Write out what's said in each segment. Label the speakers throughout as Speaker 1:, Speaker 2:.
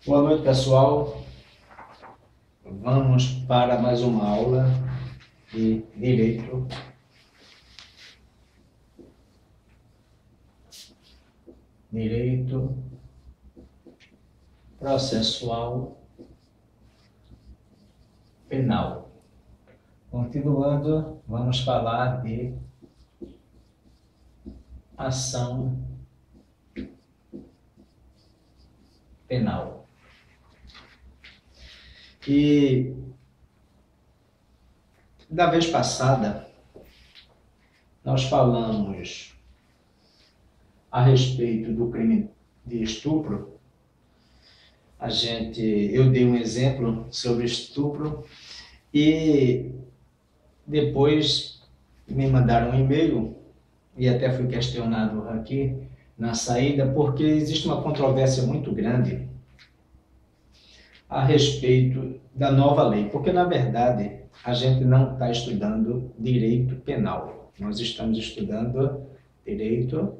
Speaker 1: Boa noite, pessoal. Vamos para mais uma aula de Direito Processual Penal. Continuando, vamos falar de ação penal. E da vez passada, nós falamos a respeito do crime de estupro. Eu dei um exemplo sobre estupro e depois me mandaram um e-mail e até fui questionado aqui na saída, porque existe uma controvérsia muito grande a respeito da nova lei, porque na verdade a gente não está estudando direito penal, nós estamos estudando direito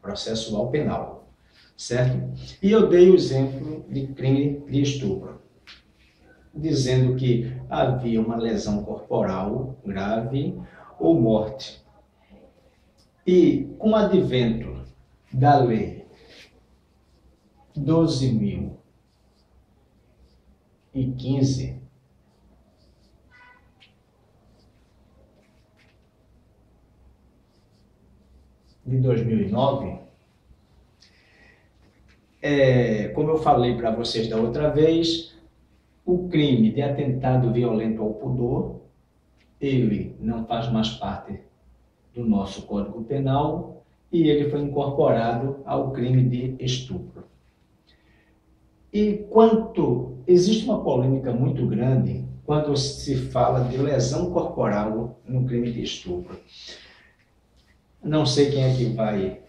Speaker 1: processual penal, certo? E eu dei o exemplo de crime de estupro, dizendo que havia uma lesão corporal grave ou morte. E com o advento da lei 12.015, de 2009, como eu falei para vocês da outra vez, o crime de atentado violento ao pudor, ele não faz mais parte do nosso Código Penal e ele foi incorporado ao crime de estupro. E existe uma polêmica muito grande quando se fala de lesão corporal no crime de estupro. Não sei quem é que vai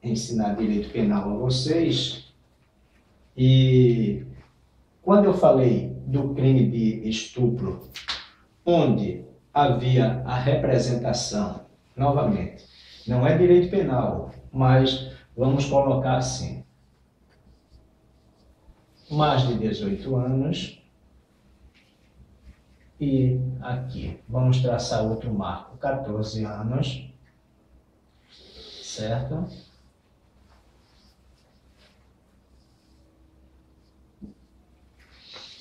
Speaker 1: ensinar direito penal a vocês. E quando eu falei do crime de estupro, onde havia a representação, novamente, não é direito penal, mas vamos colocar assim, mais de 18 anos, e aqui vamos traçar outro marco, 14 anos, certo?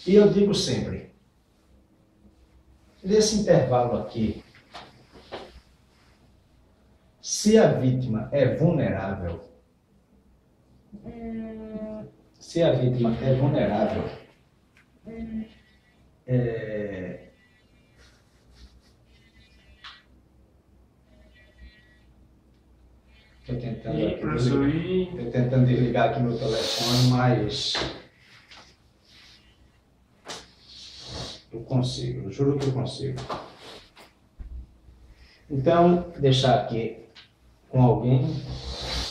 Speaker 1: E eu digo sempre, nesse intervalo aqui, se a vítima é vulnerável, estou tentando desligar aqui meu telefone, mas eu consigo, eu juro que eu consigo. Então, deixar aqui com alguém,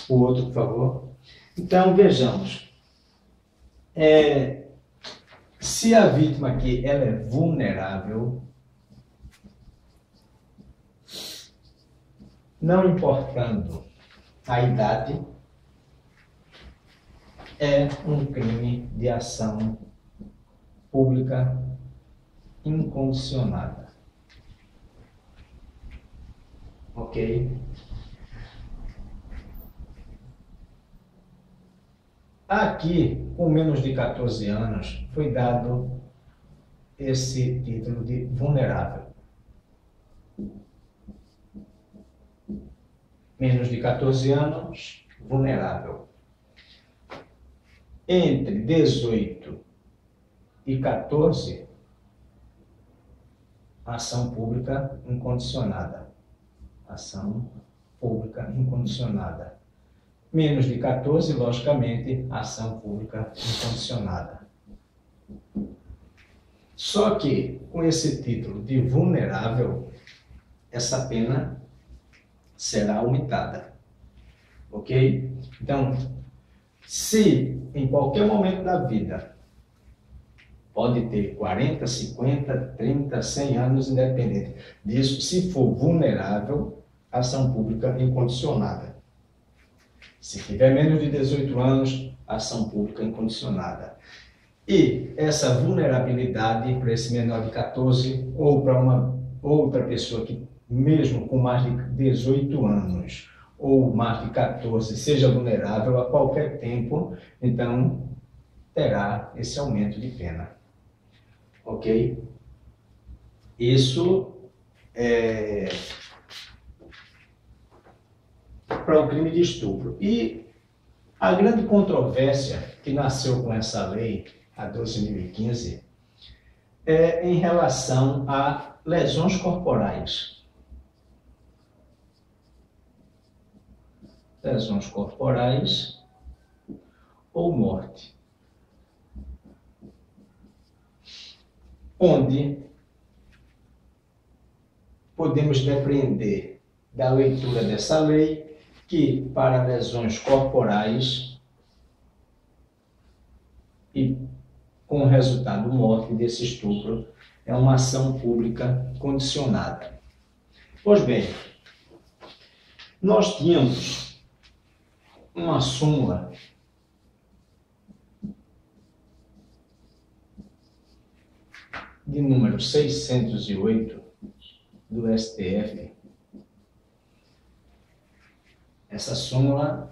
Speaker 1: o outro, por favor. Então, vejamos. Se a vítima aqui ela é vulnerável, não importando a idade, é um crime de ação pública incondicionada. Ok? Aqui, com menos de 14 anos, foi dado esse título de vulnerável. Menos de 14 anos, vulnerável. Entre 18 e 14, ação pública incondicionada. Ação pública incondicionada. Menos de 14, logicamente, ação pública incondicionada. Só que, com esse título de vulnerável, essa pena será aumentada. Ok? Então, se em qualquer momento da vida, pode ter 40, 50, 30, 100 anos, independente disso, se for vulnerável, ação pública incondicionada. Se tiver menos de 18 anos, ação pública incondicionada. E essa vulnerabilidade para esse menor de 14 ou para uma outra pessoa que, mesmo com mais de 18 anos ou mais de 14, seja vulnerável a qualquer tempo, então terá esse aumento de pena. Ok? Isso é para o crime de estupro. E a grande controvérsia que nasceu com essa lei, a 12.015, é em relação a lesões corporais. Lesões corporais ou morte. Onde podemos depreender da leitura dessa lei que, para lesões corporais e com resultado morte desse estupro, é uma ação pública condicionada. Pois bem, nós tínhamos uma súmula de número 608 do STF. Essa súmula,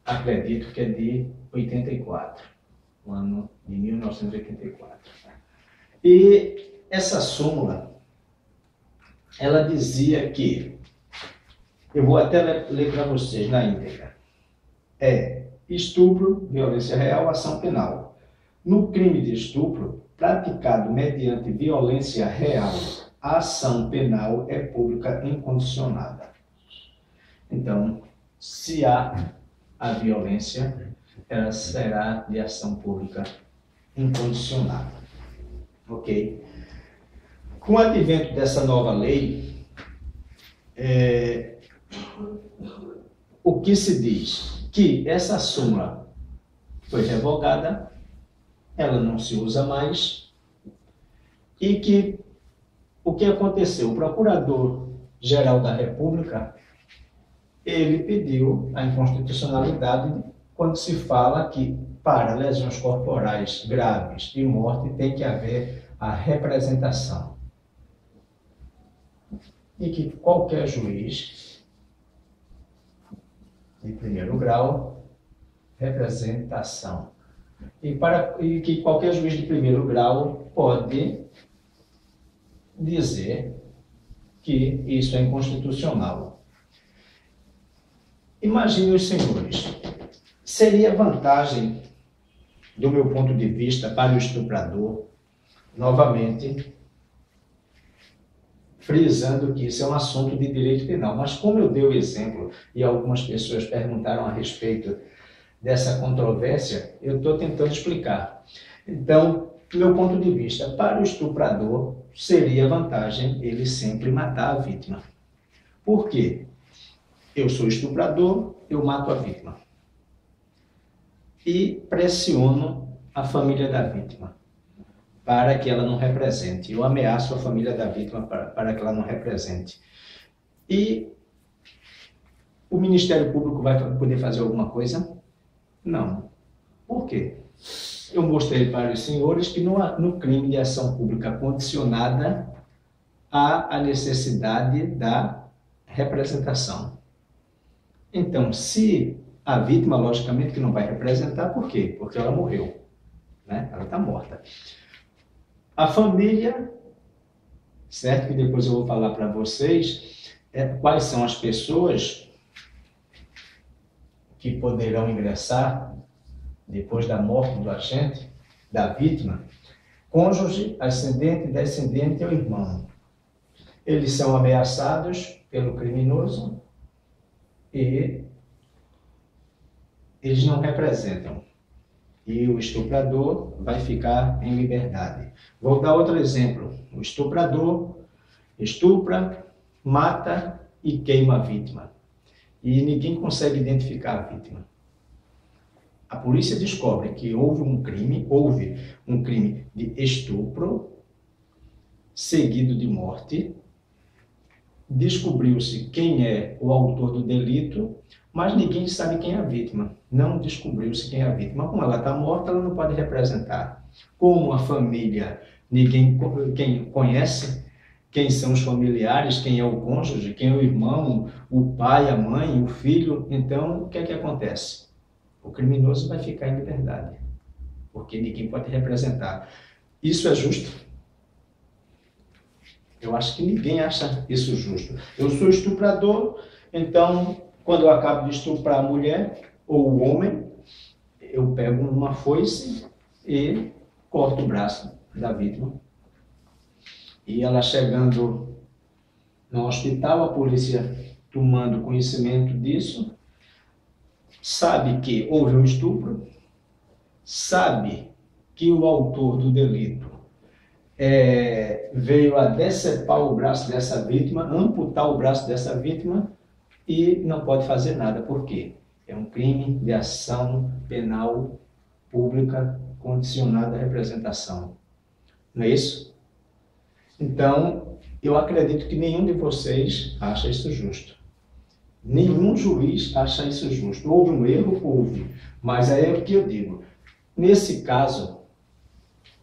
Speaker 1: acredito que é de 84, o ano de 1984. E essa súmula, ela dizia que, eu vou até ler para vocês na íntegra, estupro, violência real, ação penal. No crime de estupro, praticado mediante violência real, a ação penal é pública incondicionada. Então, se há a violência, ela será de ação pública incondicionada. Ok? Com o advento dessa nova lei, o que se diz? Que essa súmula foi revogada, ela não se usa mais, e que o que aconteceu? O Procurador-Geral da República, ele pediu a inconstitucionalidade quando se fala que para lesões corporais graves e morte tem que haver a representação. E que qualquer juiz de primeiro grau, representação. E que qualquer juiz de primeiro grau pode dizer que isso é inconstitucional. Imagine os senhores, seria vantagem, do meu ponto de vista, para o estuprador, novamente, frisando que isso é um assunto de direito penal. Mas como eu dei o exemplo, e algumas pessoas perguntaram a respeito dessa controvérsia, eu estou tentando explicar. Então, do meu ponto de vista, para o estuprador, seria vantagem ele sempre matar a vítima. Por quê? Eu sou estuprador, eu mato a vítima. E pressiono a família da vítima para que ela não represente. Eu ameaço a família da vítima para que ela não represente. E o Ministério Público vai poder fazer alguma coisa? Não. Por quê? Eu mostrei para os senhores que no crime de ação pública condicionada há a necessidade da representação. Então, se a vítima, logicamente, que não vai representar, por quê? Porque ela morreu, né? Ela está morta. A família, certo? Que depois eu vou falar para vocês quais são as pessoas que poderão ingressar depois da morte do agente, da vítima: cônjuge, ascendente, descendente ou irmão. Eles são ameaçados pelo criminoso e eles não representam. E o estuprador vai ficar em liberdade. Vou dar outro exemplo. O estuprador estupra, mata e queima a vítima. E ninguém consegue identificar a vítima. A polícia descobre que houve um crime de estupro seguido de morte, descobriu-se quem é o autor do delito, mas ninguém sabe quem é a vítima. Não descobriu-se quem é a vítima. Como ela está morta, ela não pode representar. Como a família, quem conhece quem são os familiares, quem é o cônjuge, quem é o irmão, o pai, a mãe, o filho. Então, o que é que acontece? O criminoso vai ficar em liberdade, porque ninguém pode representar. Isso é justo? Eu acho que ninguém acha isso justo. Eu sou estuprador, então, quando eu acabo de estuprar a mulher ou o homem, eu pego uma foice e corto o braço da vítima. E ela chegando no hospital, a polícia tomando conhecimento disso, sabe que houve um estupro, sabe que o autor do delito veio a decepar o braço dessa vítima, amputar o braço dessa vítima e não pode fazer nada. Por quê? É um crime de ação penal pública condicionada à representação. Não é isso? Então, eu acredito que nenhum de vocês acha isso justo. Nenhum juiz acha isso justo. Houve um erro? Houve. Mas aí é o que eu digo. Nesse caso,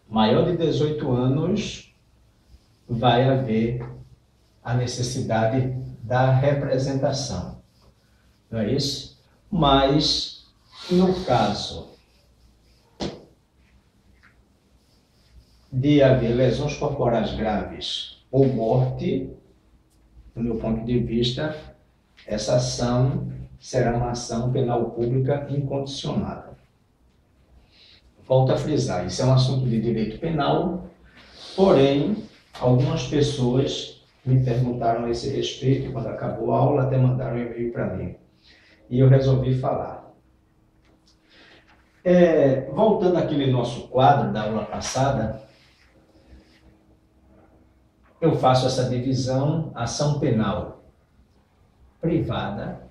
Speaker 1: maior de 18 anos, vai haver a necessidade da representação. Não é isso? Mas, no caso de haver lesões corporais graves ou morte, do meu ponto de vista, essa ação será uma ação penal pública incondicionada. Volto a frisar, isso é um assunto de direito penal, porém, algumas pessoas me perguntaram a esse respeito, e quando acabou a aula, até mandaram um e-mail para mim. E eu resolvi falar. Voltando àquele nosso quadro da aula passada, eu faço essa divisão, ação penal privada,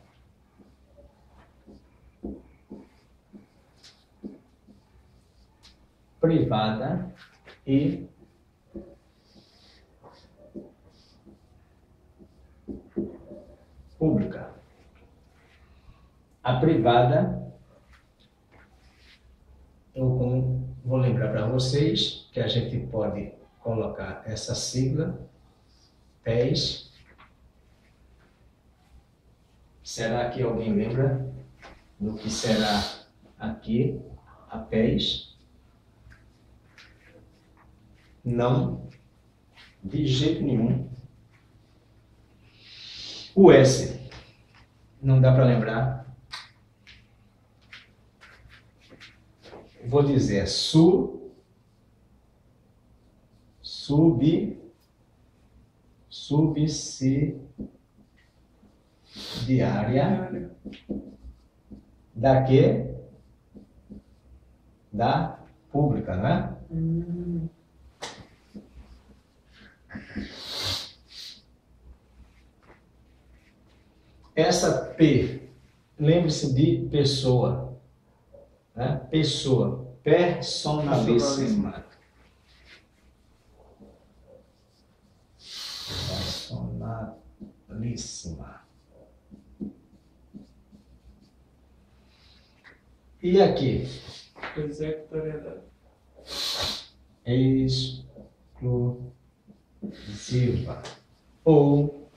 Speaker 1: e pública. A privada, eu vou lembrar para vocês que a gente pode colocar essa sigla, PES. Será que alguém lembra do que será aqui a PES? Não, de jeito nenhum. O S, não dá para lembrar. Vou dizer subsidiária da quê? Da pública, né? Essa P, lembre-se de pessoa, né? Pessoa, personalíssima. Personalíssima. E aqui?
Speaker 2: Executoriedade.
Speaker 1: Exclusiva. Ou,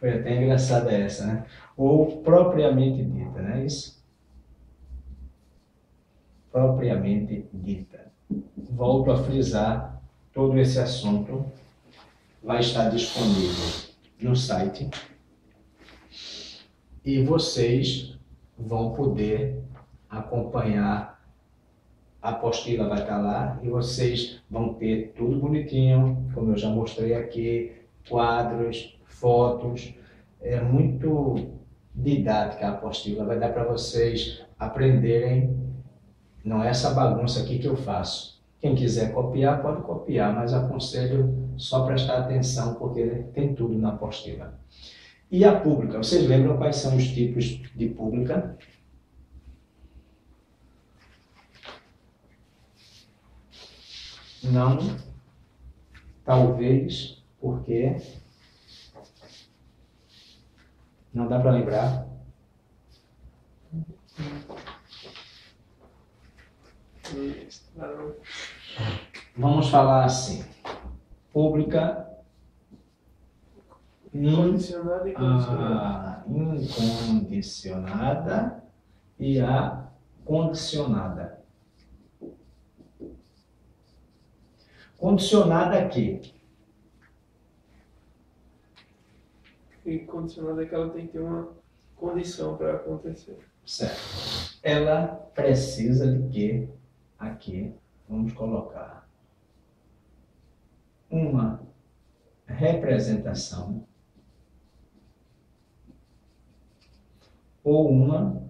Speaker 1: foi até engraçada essa, né? Ou propriamente dita, não é isso? Propriamente dita. Volto a frisar, todo esse assunto vai estar disponível no site e vocês vão poder acompanhar. A apostila vai estar lá e vocês vão ter tudo bonitinho, como eu já mostrei aqui, quadros, fotos. É muito didática a apostila, vai dar para vocês aprenderem. Não é essa bagunça aqui que eu faço. Quem quiser copiar, pode copiar, mas aconselho só prestar atenção, porque tem tudo na apostila. E a pública, vocês lembram quais são os tipos de pública? Não, talvez, porque Não dá para lembrar? Vamos falar assim. Pública,
Speaker 2: Condicionada e condicionada.
Speaker 1: incondicionada e a condicionada. Condicionada aqui.
Speaker 2: E condicionada é que ela tem que ter uma condição para acontecer.
Speaker 1: Certo. Ela precisa de quê? Aqui, vamos colocar uma representação ou uma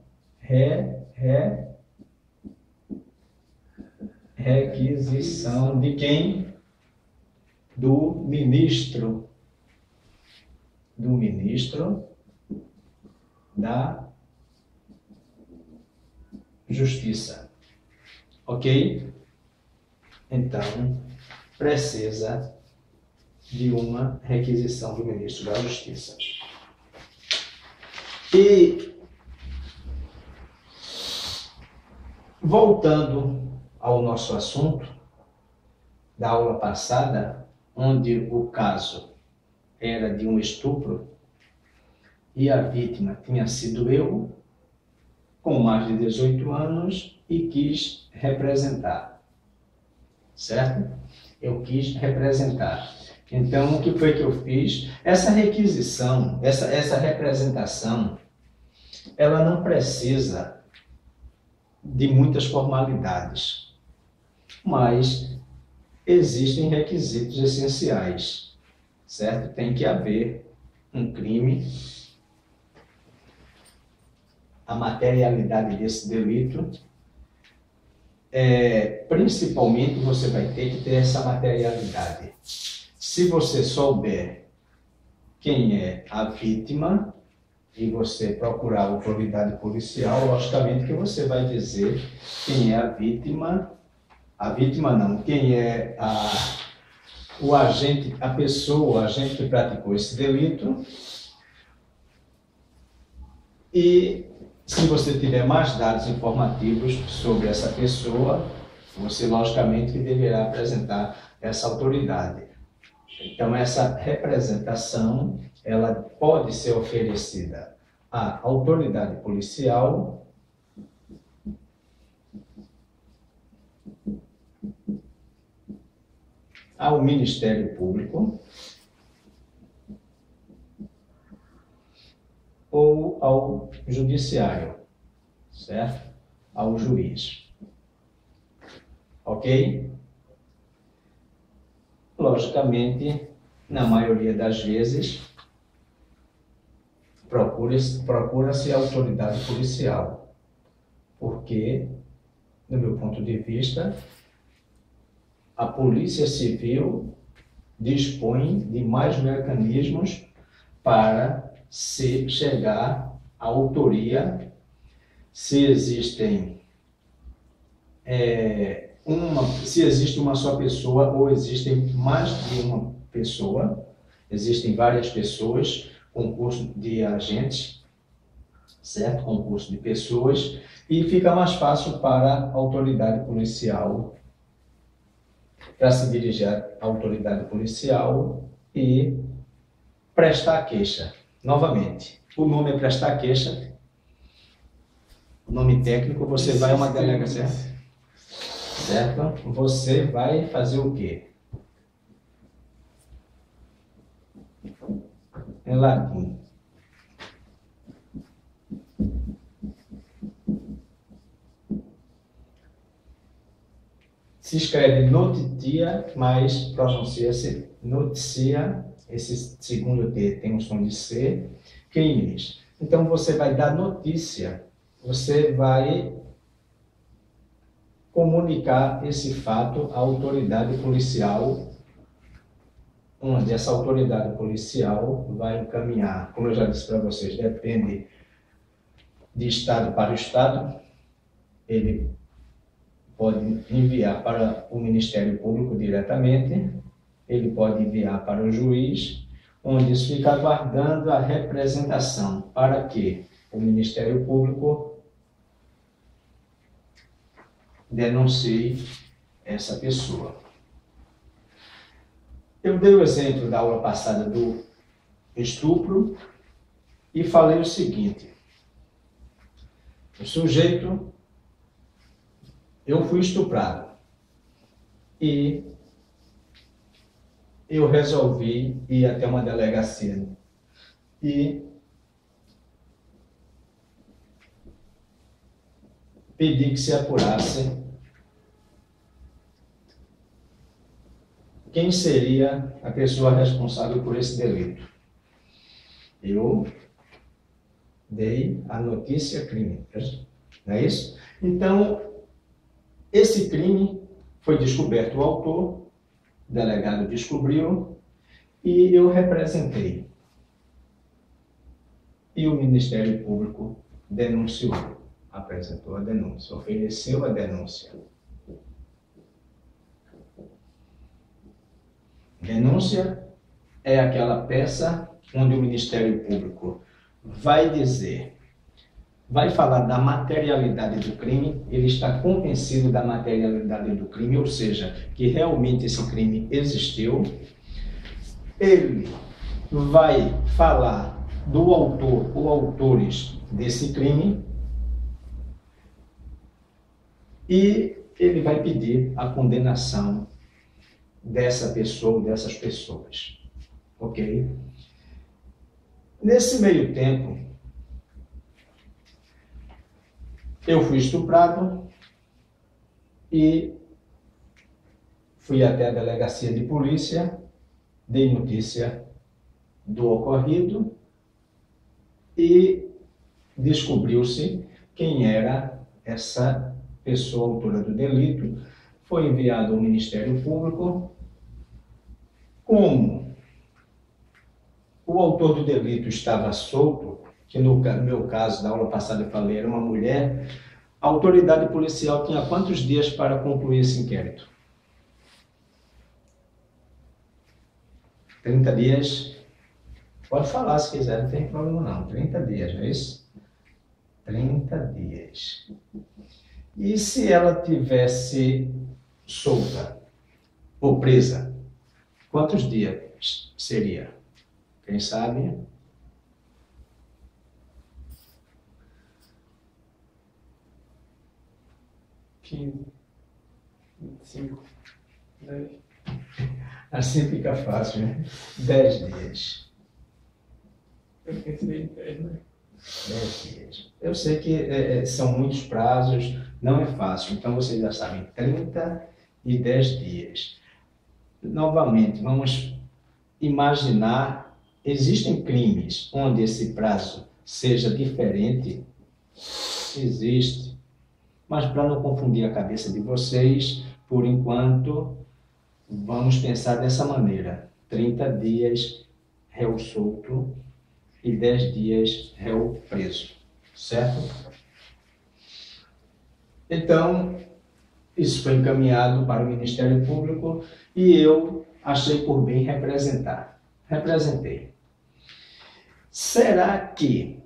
Speaker 1: requisição de quem? Do ministro da Justiça. Ok? Então, precisa de uma requisição do ministro da Justiça. E, voltando ao nosso assunto da aula passada, onde o caso era de um estupro e a vítima tinha sido eu, com mais de 18 anos, e quis representar. Certo? Eu quis representar. Então, o que foi que eu fiz? Essa requisição, essa representação, ela não precisa de muitas formalidades, mas existem requisitos essenciais, certo? Tem que haver um crime, a materialidade desse delito, principalmente você vai ter que ter essa materialidade. Se você souber quem é a vítima e você procurar a autoridade policial, logicamente que você vai dizer quem é a vítima não, quem é o agente, a pessoa, o agente que praticou esse delito. E se você tiver mais dados informativos sobre essa pessoa, você logicamente deverá apresentar essa autoridade. Então, essa representação, ela pode ser oferecida à autoridade policial, ao Ministério Público ou ao Judiciário, certo? Ao juiz. Ok? Logicamente, na maioria das vezes, procura-se a autoridade policial, porque, no meu ponto de vista, a Polícia Civil dispõe de mais mecanismos para se chegar à autoria, se existem se existe uma só pessoa ou existem mais de uma pessoa, existem várias pessoas, concurso de agentes, certo? Concurso de pessoas, e fica mais fácil para a autoridade policial, para se dirigir à autoridade policial e prestar queixa. Novamente, o nome é prestar queixa, o nome técnico, você vai a uma delegacia, certo? Você vai fazer o quê? Em latim. Se escreve notitia, mas pronuncia-se noticia, esse segundo T tem um som de C, crimes. Então você vai dar notícia, você vai comunicar esse fato à autoridade policial, onde essa autoridade policial vai encaminhar, como eu já disse para vocês, depende de estado para estado, ele pode enviar para o Ministério Público diretamente, ele pode enviar para o juiz, onde isso fica aguardando a representação para que o Ministério Público denuncie essa pessoa. Eu dei o exemplo da aula passada do estupro e falei o seguinte: o sujeito, eu fui estuprado e eu resolvi ir até uma delegacia e pedi que se apurasse quem seria a pessoa responsável por esse delito. Eu dei a notícia crime, não é isso? Então, esse crime foi descoberto o autor, o delegado descobriu e eu representei. E o Ministério Público denunciou, apresentou a denúncia, ofereceu a denúncia. Denúncia é aquela peça onde o Ministério Público vai dizer, vai falar da materialidade do crime, ele está convencido da materialidade do crime, ou seja, que realmente esse crime existiu. Ele vai falar do autor ou autores desse crime e ele vai pedir a condenação dessa pessoa ou dessas pessoas. Ok? Nesse meio tempo, eu fui estuprado e fui até a delegacia de polícia, dei notícia do ocorrido e descobriu-se quem era essa pessoa autora do delito. Foi enviado ao Ministério Público. Como o autor do delito estava solto, que no meu caso, da aula passada eu falei, era uma mulher, a autoridade policial tinha quantos dias para concluir esse inquérito? 30 dias. Pode falar se quiser, não tem problema não. 30 dias, não é isso? 30 dias. E se ela tivesse solta ou presa, quantos dias seria? Quem sabe?
Speaker 2: 15, 25, 10.
Speaker 1: Assim fica fácil, né? 10 dias.
Speaker 2: Eu pensei em 10, né?
Speaker 1: 10 dias. Eu sei que são muitos prazos, não é fácil. Então, vocês já sabem, 30 e 10 dias. Novamente, vamos imaginar, existem crimes onde esse prazo seja diferente? Existe. Mas para não confundir a cabeça de vocês, por enquanto, vamos pensar dessa maneira. 30 dias réu solto e 10 dias réu preso, certo? Então, isso foi encaminhado para o Ministério Público e eu achei por bem representar. Representei. Será que,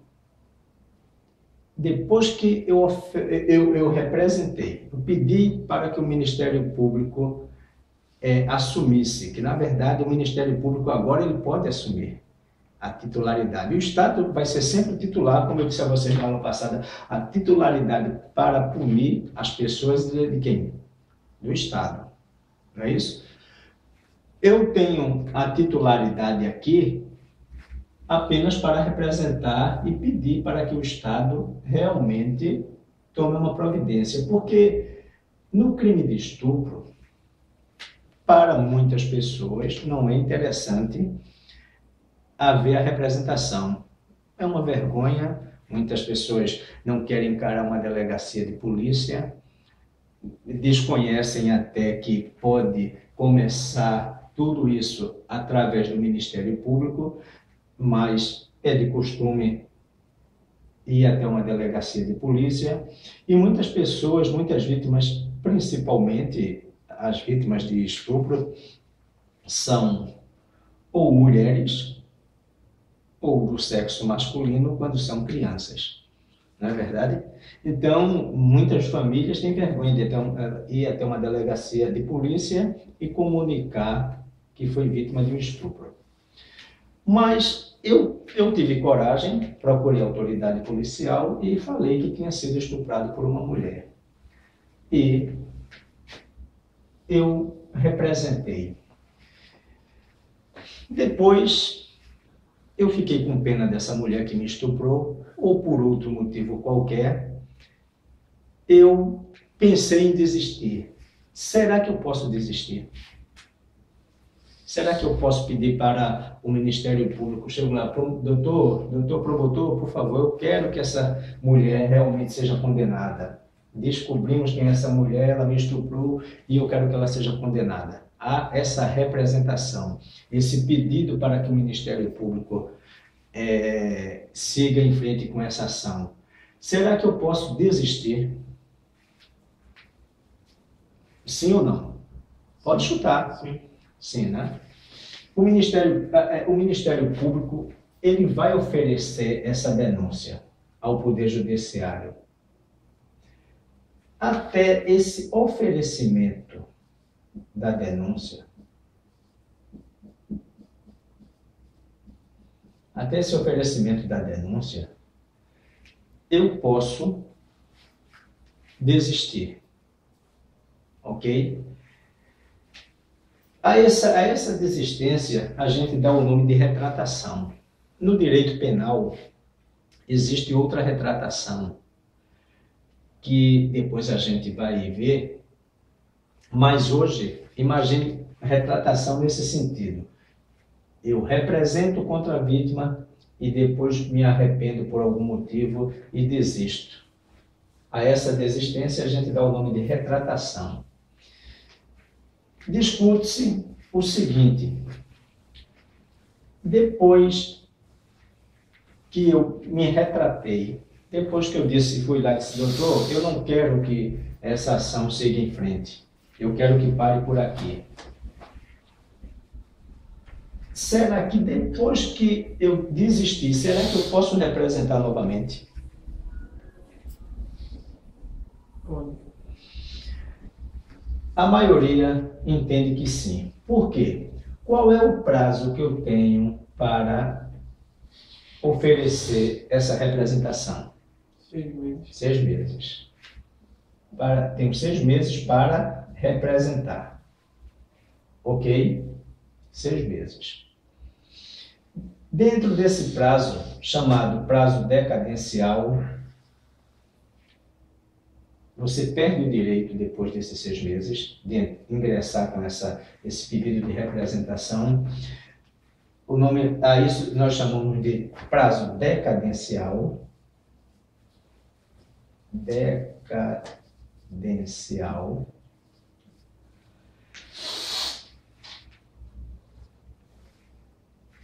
Speaker 1: depois que eu representei, eu pedi para que o Ministério Público assumisse, que na verdade o Ministério Público agora ele pode assumir a titularidade. E o Estado vai ser sempre titular, como eu disse a vocês na aula passada, a titularidade para punir as pessoas de quem? Do Estado. Não é isso? Eu tenho a titularidade aqui apenas para representar e pedir para que o Estado realmente tome uma providência. Porque no crime de estupro, para muitas pessoas, não é interessante haver a representação. É uma vergonha, muitas pessoas não querem encarar uma delegacia de polícia, desconhecem até que pode começar tudo isso através do Ministério Público, mas é de costume ir até uma delegacia de polícia, e muitas pessoas, muitas vítimas, principalmente as vítimas de estupro, são ou mulheres ou do sexo masculino quando são crianças. Não é verdade? Então, muitas famílias têm vergonha de ir até uma delegacia de polícia e comunicar que foi vítima de um estupro. Mas eu tive coragem, procurei a autoridade policial e falei que tinha sido estuprado por uma mulher. E eu representei. Depois, eu fiquei com pena dessa mulher que me estuprou, ou por outro motivo qualquer, eu pensei em desistir. Será que eu posso desistir? Será que eu posso pedir para o Ministério Público, chego lá, doutor promotor, por favor, eu quero que essa mulher realmente seja condenada. Descobrimos quem é essa mulher, ela me estuprou e eu quero que ela seja condenada. Há essa representação, esse pedido para que o Ministério Público siga em frente com essa ação. Será que eu posso desistir? Sim ou não? Pode chutar.
Speaker 2: Sim.
Speaker 1: Sim, né? O Ministério Público, ele vai oferecer essa denúncia ao Poder Judiciário. Até esse oferecimento da denúncia, eu posso desistir, ok? A essa desistência, a gente dá o nome de retratação. No direito penal, existe outra retratação, que depois a gente vai ver, mas hoje, imagine retratação nesse sentido. Eu represento contra a vítima e depois me arrependo por algum motivo e desisto. A essa desistência a gente dá o nome de retratação. Discute-se o seguinte: depois que eu me retratei, depois que eu fui lá e disse, doutor, eu não quero que essa ação siga em frente, eu quero que pare por aqui. Será que depois que eu desistir, será que eu posso representar novamente?
Speaker 2: Pode.
Speaker 1: A maioria entende que sim. Por quê? Qual é o prazo que eu tenho para oferecer essa representação?
Speaker 2: 6 meses.
Speaker 1: 6 meses. Tenho 6 meses para representar. Ok? 6 meses. Dentro desse prazo, chamado prazo decadencial, você perde o direito, depois desses 6 meses, de ingressar com esse pedido de representação. A isso nós chamamos de prazo decadencial. Decadencial.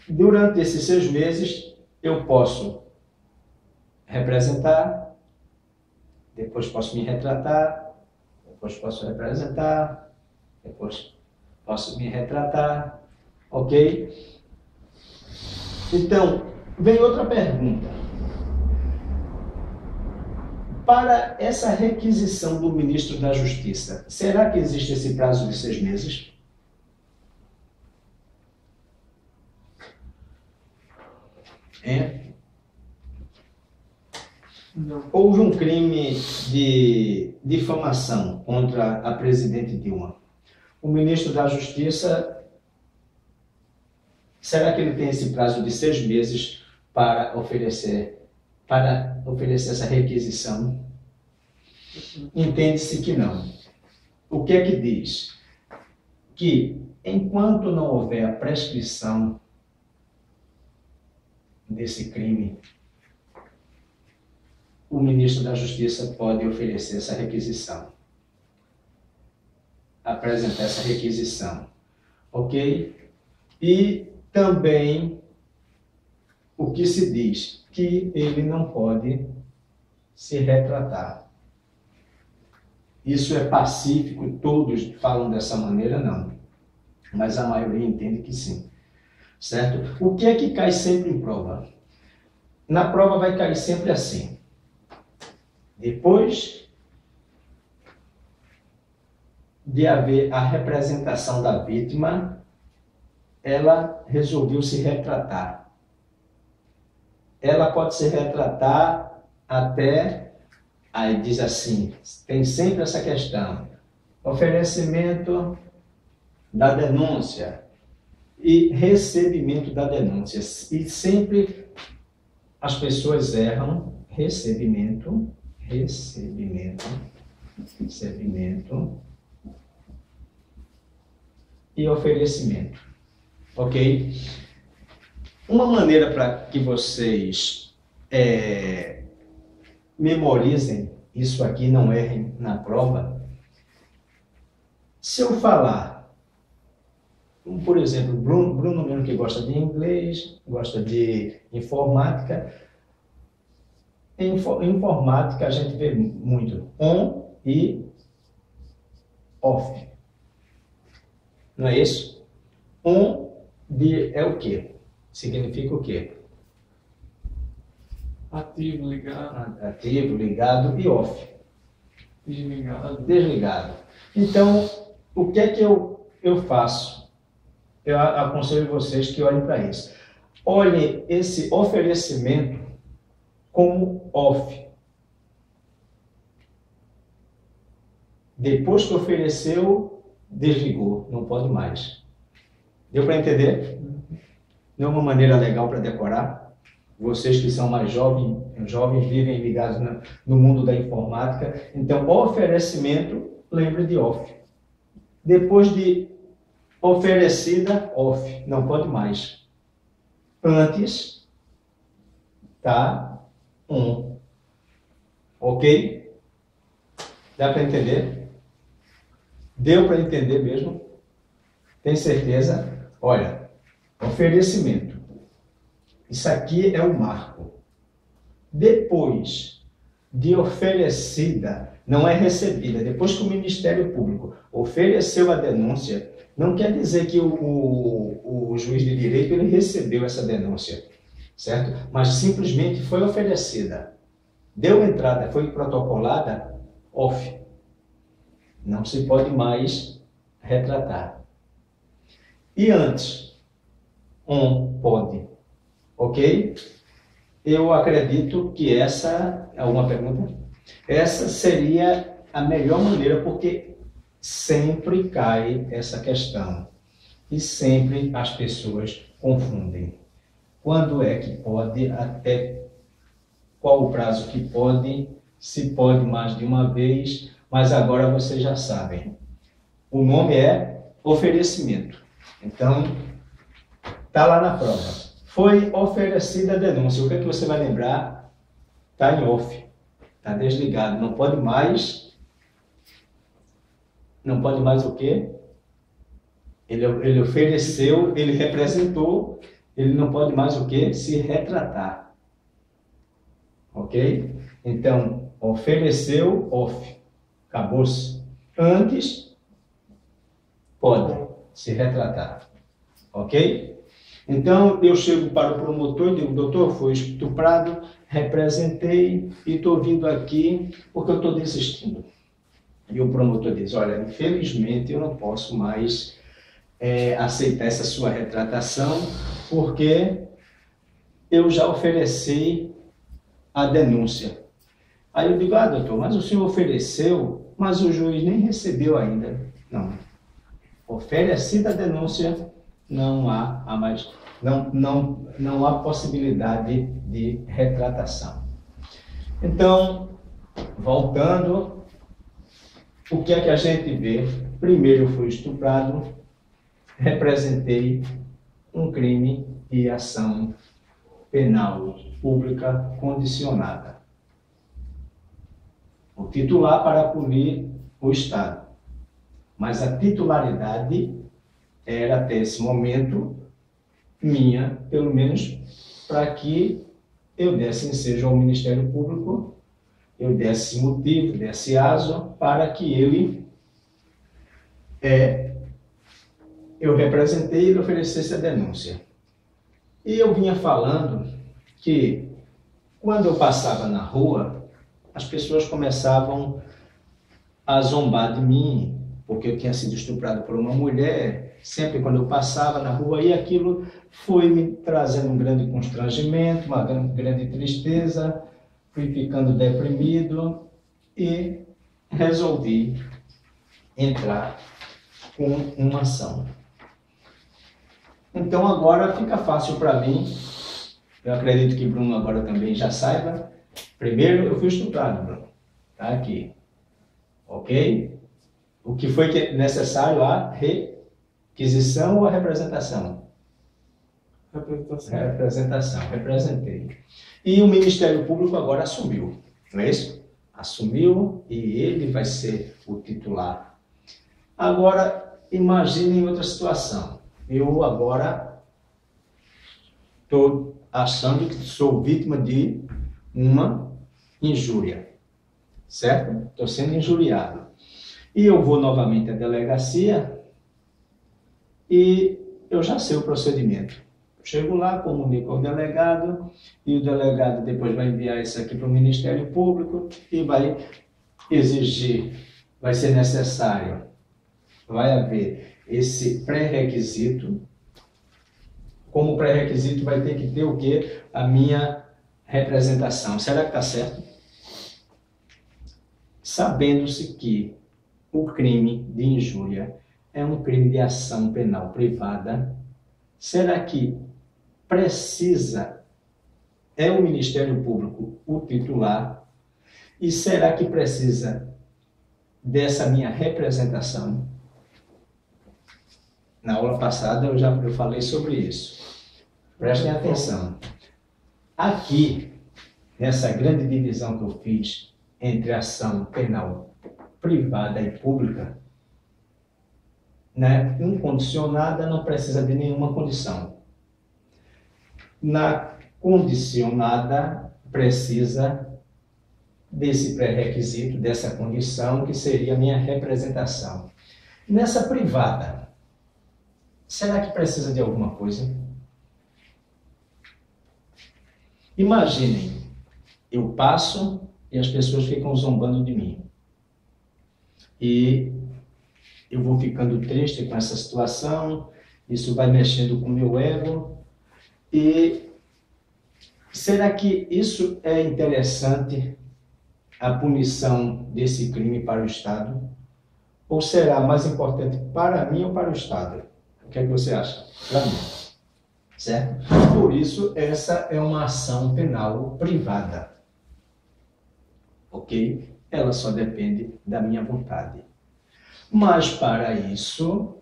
Speaker 1: Durante esses 6 meses, eu posso representar, depois posso me retratar, depois posso representar, depois posso me retratar, ok? Então, vem outra pergunta. Para essa requisição do ministro da Justiça, será que existe esse prazo de 6 meses?
Speaker 2: Não.
Speaker 1: Houve um crime de difamação contra a presidente Dilma. O ministro da Justiça, será que ele tem esse prazo de 6 meses para oferecer essa requisição? Entende-se que não. O que é que diz? Que enquanto não houver a prescrição desse crime, o ministro da Justiça pode oferecer essa requisição, apresentar essa requisição, ok? E também o que se diz, que ele não pode se retratar. Isso é pacífico, todos falam dessa maneira, não, mas a maioria entende que sim. certo? O que é que cai sempre em prova? Na prova vai cair sempre assim. Depois de haver a representação da vítima, ela resolveu se retratar. Ela pode se retratar até, aí diz assim, tem sempre essa questão, oferecimento da denúncia e recebimento da denúncia. E sempre as pessoas erram recebimento e oferecimento, ok? Uma maneira para que vocês memorizem isso aqui, não errem na prova, se eu falar, por exemplo, Bruno mesmo que gosta de inglês, gosta de informática, em informática a gente vê muito on e off. Não é isso? On é o quê? Significa o quê?
Speaker 2: Ativo, ligado.
Speaker 1: Ativo, ligado e off.
Speaker 2: Desligado.
Speaker 1: Desligado. Então, o que é que eu faço? Eu aconselho vocês que olhem para isso. Olhem esse oferecimento como off. Depois que ofereceu, desligou, não pode mais. Deu para entender? Não é uma maneira legal para decorar? Vocês que são mais jovens vivem ligados no mundo da informática. Então, oferecimento, lembre de off. Depois de oferecida, off, não pode mais. Antes, tá on. Ok? Dá para entender? Deu para entender mesmo? Tem certeza? Olha, oferecimento. Isso aqui é o marco. Depois de oferecida, não é recebida. Depois que o Ministério Público ofereceu a denúncia, não quer dizer que o juiz de direito ele recebeu essa denúncia, certo? Mas simplesmente foi oferecida. Deu entrada, foi protocolada, off. Não se pode mais retratar. E antes, on, pode. Ok? Eu acredito que essa... Alguma pergunta? Essa seria a melhor maneira, porque sempre cai essa questão. E sempre as pessoas confundem. Quando é que pode, até qual o prazo que pode, se pode mais de uma vez, mas agora vocês já sabem. O nome é oferecimento. Então, está lá na prova. Foi oferecida a denúncia. O que é que você vai lembrar? Está em off. Está desligado. Não pode mais. Não pode mais o quê? Ele ofereceu, ele representou. Ele não pode mais o quê? Se retratar. Ok? Então, ofereceu, off. Acabou-se. Antes, pode se retratar. Ok? Então, eu chego para o promotor e digo, doutor, foi estuprado, representei e estou vindo aqui porque eu estou desistindo. E o promotor diz, olha, infelizmente eu não posso mais aceitar essa sua retratação porque eu já ofereci a denúncia. Aí eu digo, doutor, mas o senhor ofereceu, mas o juiz nem recebeu ainda. Não. Oferecida a denúncia, não há possibilidade de retratação. Então, voltando, o que é que a gente vê? Primeiro eu fui estuprado, representei um crime de ação penal pública condicionada. O titular para punir o Estado. Mas a titularidade era até esse momento minha, pelo menos para que eu desse ensejo ao Ministério Público, eu desse motivo, desse aso, para que ele, eu representei e ele oferecesse a denúncia. E eu vinha falando que quando eu passava na rua, as pessoas começavam a zombar de mim, porque eu tinha sido estuprado por uma mulher, sempre quando eu passava na rua, e aquilo foi me trazendo um grande constrangimento, uma grande tristeza, fui ficando deprimido e resolvi entrar com uma ação. Então agora fica fácil para mim, eu acredito que Bruno agora também já saiba. Primeiro eu fui estuprado, Bruno, tá aqui, ok? O que foi necessário? A requisição ou a representação? Representação, representei. E o Ministério Público agora assumiu, não é isso? Assumiu e ele vai ser o titular. Agora, imagine outra situação. Eu agora estou achando que sou vítima de uma injúria, certo? Estou sendo injuriado. E eu vou novamente à delegacia e eu já sei o procedimento. Chego lá, comunico ao delegado e o delegado depois vai enviar isso aqui para o Ministério Público e vai exigir, vai ser necessário, vai haver esse pré-requisito. Como pré-requisito vai ter que ter o quê? A minha representação. Será que está certo? Sabendo-se que o crime de injúria é um crime de ação penal privada, será que é o Ministério Público o titular? E será que precisa dessa minha representação? Na aula passada eu falei sobre isso. Prestem atenção. Aqui, nessa grande divisão que eu fiz entre ação penal privada e pública, na incondicionada não precisa de nenhuma condição. Na condicionada precisa desse pré-requisito, dessa condição, que seria a minha representação. Nessa privada, será que precisa de alguma coisa? Imaginem, eu passo e as pessoas ficam zombando de mim. E eu vou ficando triste com essa situação, isso vai mexendo com o meu ego. E será que isso é interessante, a punição desse crime para o Estado? Ou será mais importante para mim ou para o Estado? O que é que você acha? Para mim. Certo? Por isso, essa é uma ação penal privada. Ok? Ela só depende da minha vontade. Mas, para isso,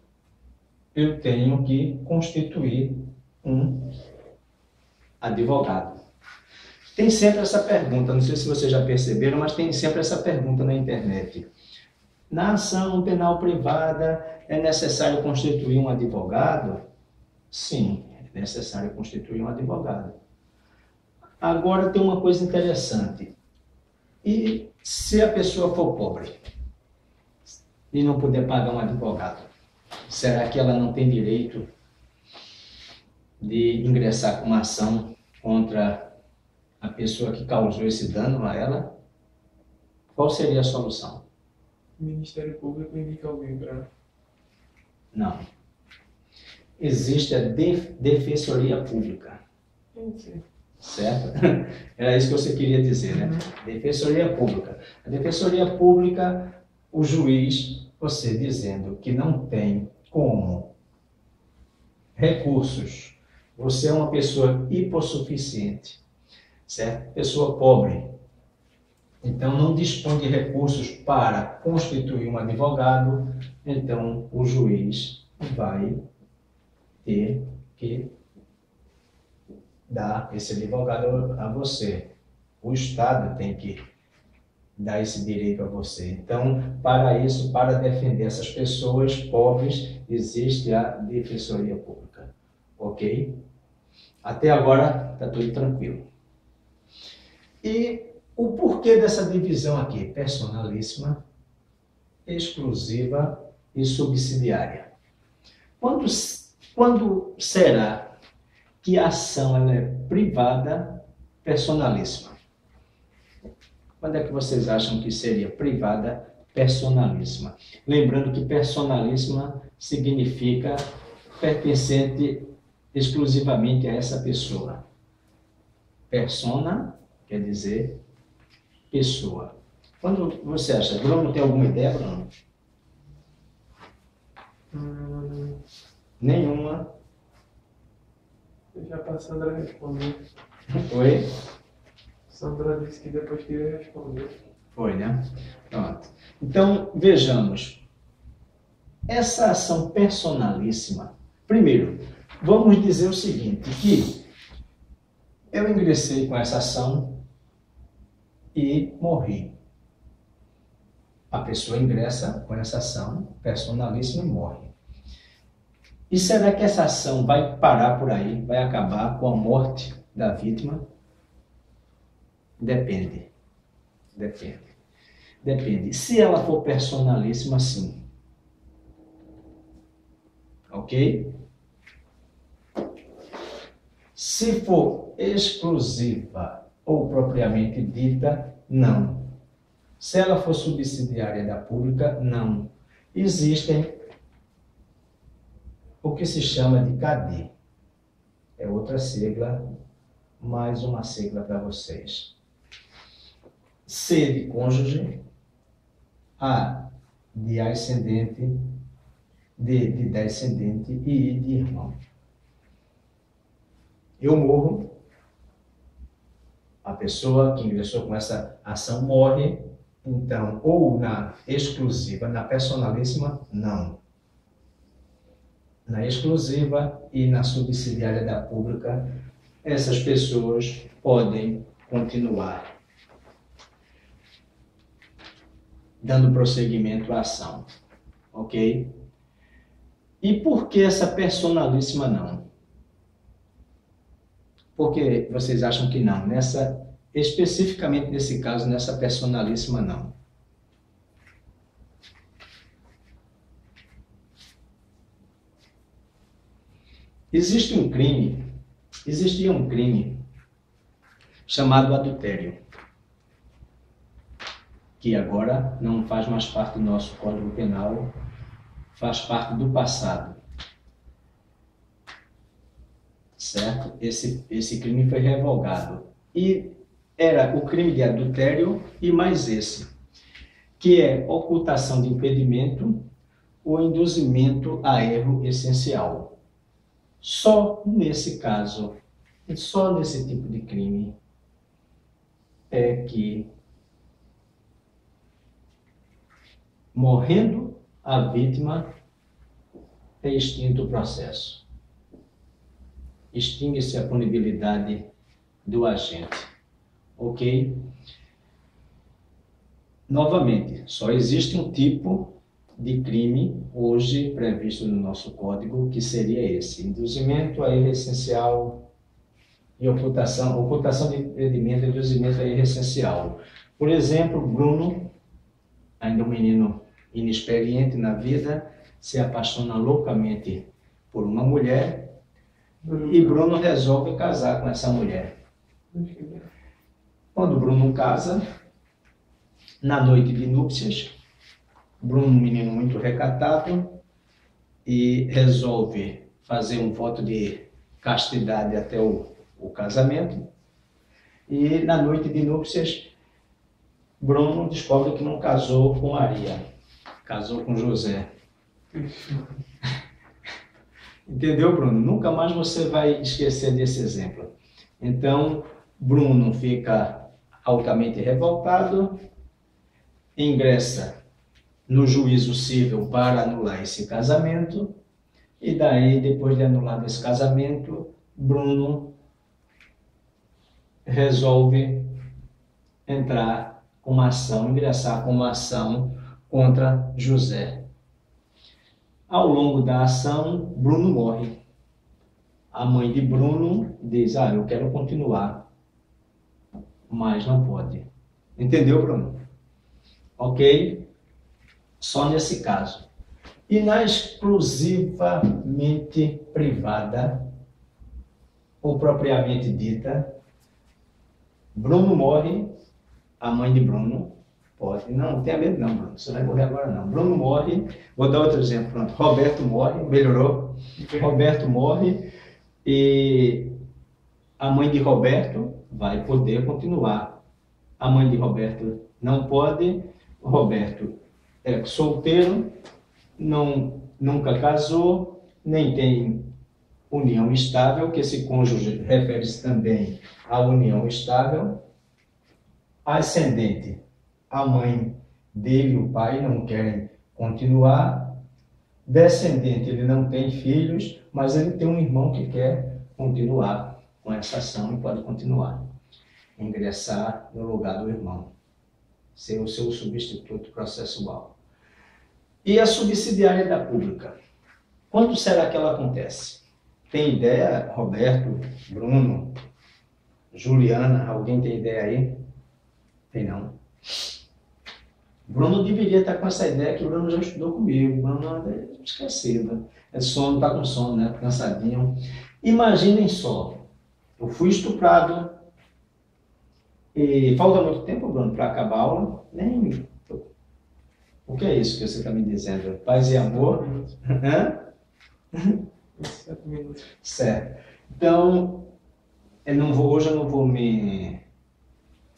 Speaker 1: eu tenho que constituir um advogado. Tem sempre essa pergunta, não sei se vocês já perceberam, mas tem sempre essa pergunta na internet. Na ação penal privada, é necessário constituir um advogado? Sim, é necessário constituir um advogado. Agora tem uma coisa interessante. E se a pessoa for pobre e não puder pagar um advogado, será que ela não tem direito de ingressar com uma ação contra a pessoa que causou esse dano a ela? Qual seria a solução?
Speaker 2: O Ministério Público indica alguém para...
Speaker 1: Não. Existe a defensoria pública.
Speaker 2: Sim.
Speaker 1: Certo? Era isso que você queria dizer, né? Defensoria pública. A defensoria pública, o juiz, você dizendo que não tem como recursos, você é uma pessoa hipossuficiente, certo? Pessoa pobre. Então, não dispõe de recursos para constituir um advogado, então o juiz vai ter que dar esse advogado a você. O Estado tem que dar esse direito a você. Então, para isso, para defender essas pessoas pobres, existe a defensoria pública. Ok? Até agora, está tudo tranquilo. E o porquê dessa divisão aqui? Personalíssima, exclusiva e subsidiária. Quando será que a ação ela é privada, personalíssima? Quando é que vocês acham que seria privada, personalíssima? Lembrando que personalíssima significa pertencente exclusivamente a essa pessoa. Persona quer dizer pessoa. Quando você acha? Bruno, tem alguma ideia, Bruno? Nenhuma.
Speaker 2: Já para a Sandra responder.
Speaker 1: Oi?
Speaker 2: Sandra disse que depois que ia responder.
Speaker 1: Foi, né? Pronto. Então, vejamos. Essa ação personalíssima. Primeiro, vamos dizer o seguinte, que eu ingressei com essa ação e morri. A pessoa ingressa com essa ação personalíssima e morre. E será que essa ação vai parar por aí? Vai acabar com a morte da vítima? Depende. Depende. Se ela for personalíssima, sim. Ok? Se for exclusiva ou propriamente dita, não. Se ela for subsidiária da pública, não. Existem o que se chama de CADI. É outra sigla, mais uma sigla para vocês. C de cônjuge, A de ascendente, D de descendente e I de irmão. Eu morro, a pessoa que ingressou com essa ação morre, então, ou na exclusiva, na personalíssima, não. Na exclusiva e na subsidiária da pública, essas pessoas podem continuar dando prosseguimento à ação, ok? E por que essa personalíssima não? Por que vocês acham que não? Especificamente nesse caso, nessa personalíssima não. Existia um crime chamado adultério, que agora não faz mais parte do nosso Código Penal, faz parte do passado. Certo? Esse crime foi revogado. E era o crime de adultério e mais esse, que é ocultação de impedimento ou induzimento a erro essencial. Só nesse caso, só nesse tipo de crime, é que, morrendo a vítima, é extinto o processo. Extingue-se a punibilidade do agente. Ok? Novamente, só existe um tipo de crime hoje previsto no nosso código, que seria esse: induzimento a erro essencial e ocultação de impedimento e induzimento a erro essencial. Por exemplo, Bruno, ainda um menino inexperiente na vida, se apaixona loucamente por uma mulher e Bruno resolve casar com essa mulher. Quando Bruno casa, na noite de núpcias, Bruno, um menino muito recatado, e resolve fazer um voto de castidade até o casamento. E na noite de núpcias, Bruno descobre que não casou com Maria, casou com José. Entendeu, Bruno? Nunca mais você vai esquecer desse exemplo. Então, Bruno fica altamente revoltado, ingressa no juízo civil para anular esse casamento, e daí, depois de anulado esse casamento, Bruno resolve entrar com uma ação, ingressar com uma ação contra José. Ao longo da ação, Bruno morre. A mãe de Bruno diz: eu quero continuar, mas não pode. Entendeu, Bruno? Ok? Só nesse caso. E na exclusivamente privada, ou propriamente dita, Bruno morre, a mãe de Bruno pode. Não tenha medo não, Bruno, você vai morrer agora não. Bruno morre, vou dar outro exemplo, pronto. Roberto morre, melhorou. Roberto morre e a mãe de Roberto vai poder continuar. A mãe de Roberto não pode, Roberto é solteiro, nunca casou, nem tem união estável, que esse cônjuge refere-se também à união estável. Ascendente, a mãe dele e o pai não querem continuar. Descendente, ele não tem filhos, mas ele tem um irmão que quer continuar com essa ação e pode continuar. Ingressar no lugar do irmão, ser o seu substituto processual. E a subsidiária da pública? Quando será que ela acontece? Tem ideia, Roberto, Bruno, Juliana, alguém tem ideia aí? Tem não. Bruno deveria estar com essa ideia que o Bruno já estudou comigo. Bruno é esquecido. É sono, está com sono, né? Cansadinho. Imaginem só, eu fui estuprado e falta muito tempo, Bruno, para acabar a aula. Nem. O que é isso que você está me dizendo? Paz e amor? Hã?
Speaker 2: 7 minutos.
Speaker 1: Certo. Então, hoje eu não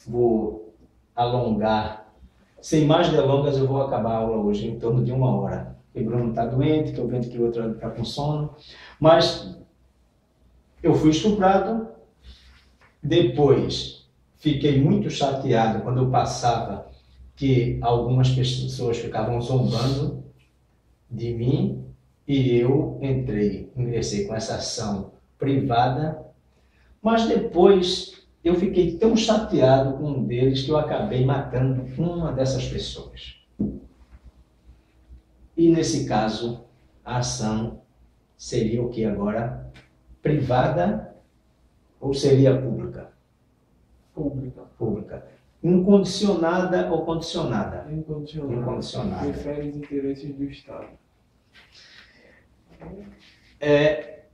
Speaker 1: vou alongar. Sem mais delongas, eu vou acabar a aula hoje em torno de 1 hora. O Bruno está doente, estou vendo que o outro está com sono. Mas eu fui estuprado. Depois, fiquei muito chateado quando eu passava que algumas pessoas ficavam zombando de mim e eu ingressei com essa ação privada. Mas depois eu fiquei tão chateado com um deles que eu acabei matando uma dessas pessoas. E nesse caso, a ação seria o que agora? Privada ou seria pública? Pública. Incondicionada ou condicionada? Incondicionada.
Speaker 2: Prefere os interesses do Estado.
Speaker 1: É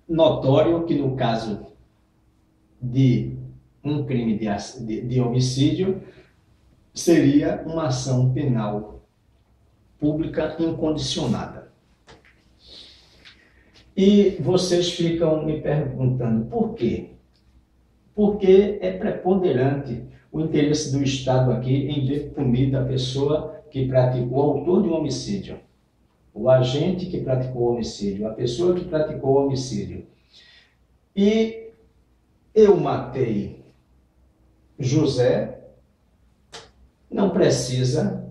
Speaker 1: notório que no caso de um crime de homicídio, seria uma ação penal pública incondicionada. E vocês ficam me perguntando por quê? Porque é preponderante o interesse do Estado aqui em ver punida a pessoa que praticou, o autor de um homicídio, o agente que praticou o homicídio, a pessoa que praticou o homicídio. E eu matei José, não precisa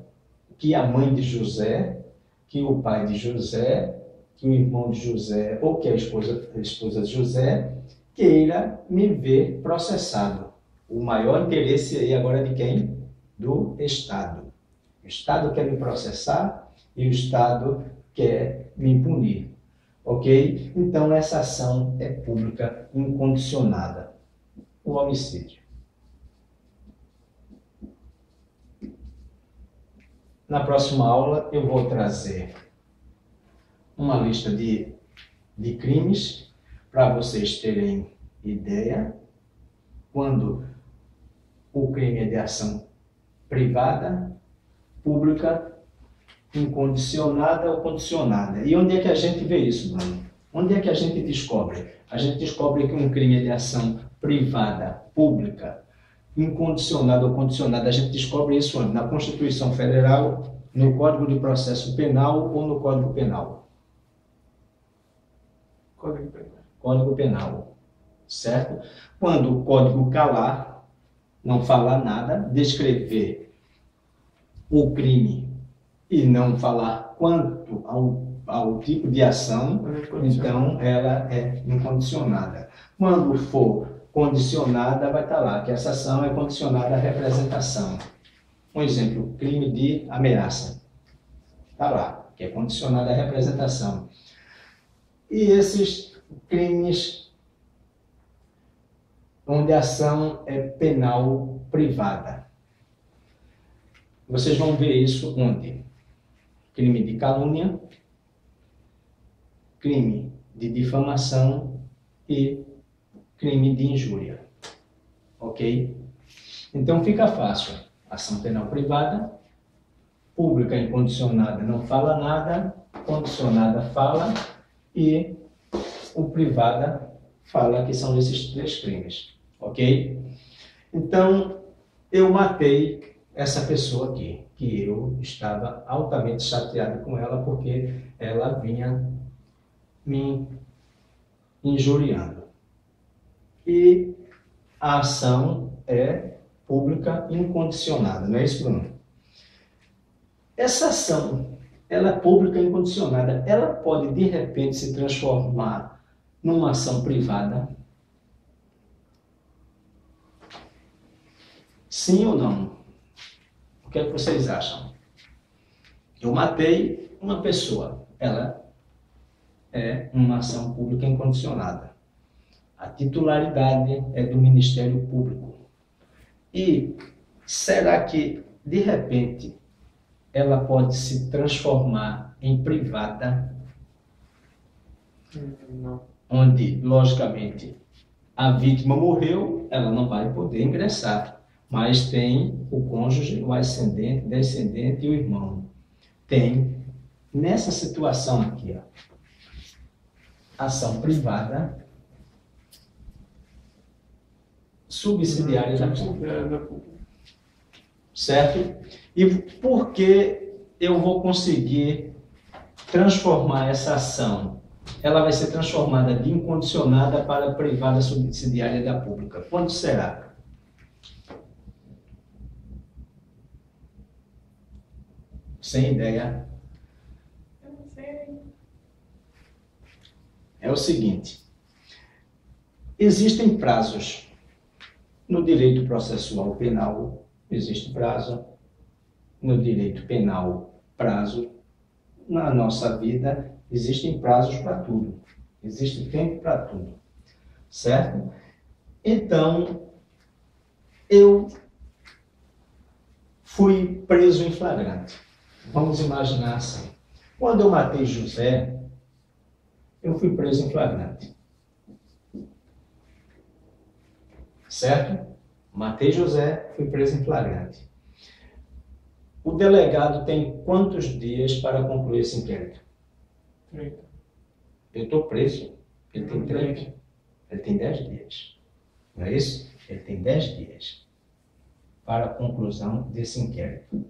Speaker 1: que a mãe de José, que o pai de José, que o irmão de José ou que a esposa de José queira me ver processado. O maior interesse aí agora é de quem? Do Estado. O Estado quer me processar e o Estado quer me punir. Ok? Então essa ação é pública incondicionada. O homicídio. Na próxima aula eu vou trazer uma lista de crimes para vocês terem ideia. Quando o crime é de ação privada, pública, incondicionada ou condicionada. E onde é que a gente vê isso, Bruno? Onde é que a gente descobre? A gente descobre que um crime é de ação privada, pública, incondicionada ou condicionada. A gente descobre isso onde? Na Constituição Federal, no Código de Processo Penal ou no Código Penal?
Speaker 2: Código Penal.
Speaker 1: Código Penal, certo? Quando o Código calar, não falar nada, descrever o crime e não falar quanto ao tipo de ação, então ela é incondicionada. Quando for condicionada, vai estar lá que essa ação é condicionada à representação. Um exemplo, crime de ameaça. Está lá, que é condicionada à representação. E esses crimes onde a ação é penal privada. Vocês vão ver isso onde? Crime de calúnia, crime de difamação e crime de injúria. Ok? Então fica fácil. Ação penal privada, pública incondicionada não fala nada, condicionada fala e o privada fala que são esses 3 crimes. Ok? Então, eu matei essa pessoa aqui, que eu estava altamente chateado com ela porque ela vinha me injuriando. E a ação é pública incondicionada, não é isso, Bruno? Essa ação, ela é pública incondicionada, ela pode de repente se transformar numa ação privada? Sim ou não? O que é que vocês acham? Eu matei uma pessoa, ela é uma ação pública incondicionada. A titularidade é do Ministério Público. E será que, de repente, ela pode se transformar em privada?
Speaker 2: Não.
Speaker 1: Onde, logicamente, a vítima morreu, ela não vai poder ingressar. Mas tem o cônjuge, o ascendente, descendente e o irmão. Tem, nessa situação aqui, ó, ação privada subsidiária da pública. Certo? E por que eu vou conseguir transformar essa ação? Ela vai ser transformada de incondicionada para privada subsidiária da pública. Quando será? Sem ideia.
Speaker 2: Eu não sei.
Speaker 1: É o seguinte. Existem prazos. No direito processual penal, existe prazo. No direito penal, prazo. Na nossa vida, existem prazos para tudo. Existe tempo para tudo. Certo? Então, eu fui preso em flagrante. Vamos imaginar assim. Quando eu matei José, eu fui preso em flagrante. Certo? Matei José, fui preso em flagrante. O delegado tem quantos dias para concluir esse inquérito?
Speaker 2: 30.
Speaker 1: Eu estou preso. Ele tem 30. Ele tem 10 dias. Não é isso? Ele tem 10 dias para a conclusão desse inquérito.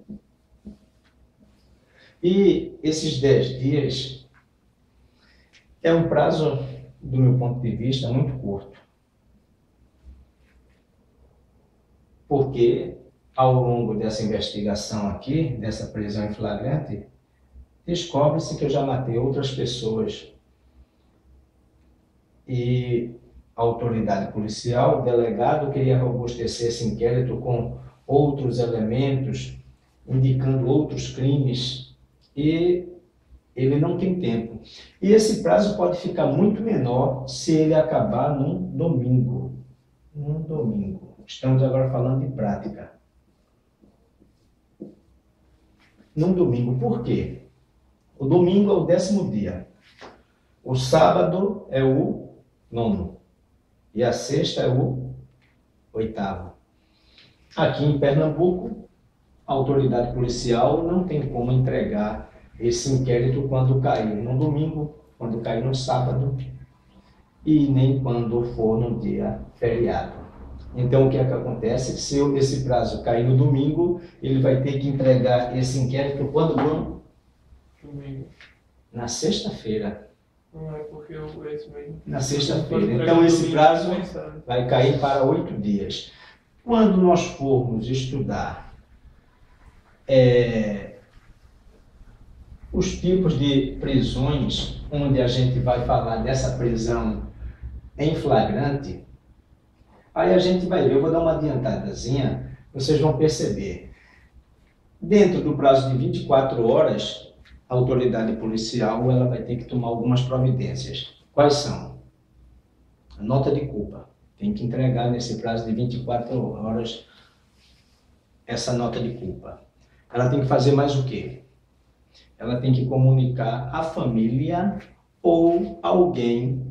Speaker 1: E esses 10 dias é um prazo, do meu ponto de vista, muito curto. Porque, ao longo dessa investigação aqui, dessa prisão em flagrante, descobre-se que eu já matei outras pessoas. E a autoridade policial, o delegado, queria robustecer esse inquérito com outros elementos, indicando outros crimes, e ele não tem tempo. E esse prazo pode ficar muito menor se ele acabar num domingo. Num domingo. Estamos agora falando de prática. Num domingo. Por quê? O domingo é o 10º dia. O sábado é o 9º. E a sexta é o 8º. Aqui em Pernambuco, a autoridade policial não tem como entregar esse inquérito quando cair no domingo, quando cair no sábado e nem quando for no dia feriado. Então, o que é que acontece? Se esse prazo cair no domingo, ele vai ter que entregar esse inquérito quando, Bruno?
Speaker 2: Domingo.
Speaker 1: Na sexta-feira.
Speaker 2: Não é porque eu esse mesmo.
Speaker 1: Na sexta-feira. Então, esse prazo vai cair para 8 dias. Quando nós formos estudar os tipos de prisões, onde a gente vai falar dessa prisão em flagrante, aí a gente vai ver, eu vou dar uma adiantadazinha, vocês vão perceber. Dentro do prazo de 24 horas, a autoridade policial ela vai ter que tomar algumas providências. Quais são? A nota de culpa. Tem que entregar nesse prazo de 24 horas essa nota de culpa. Ela tem que fazer mais o quê? Ela tem que comunicar à família ou alguém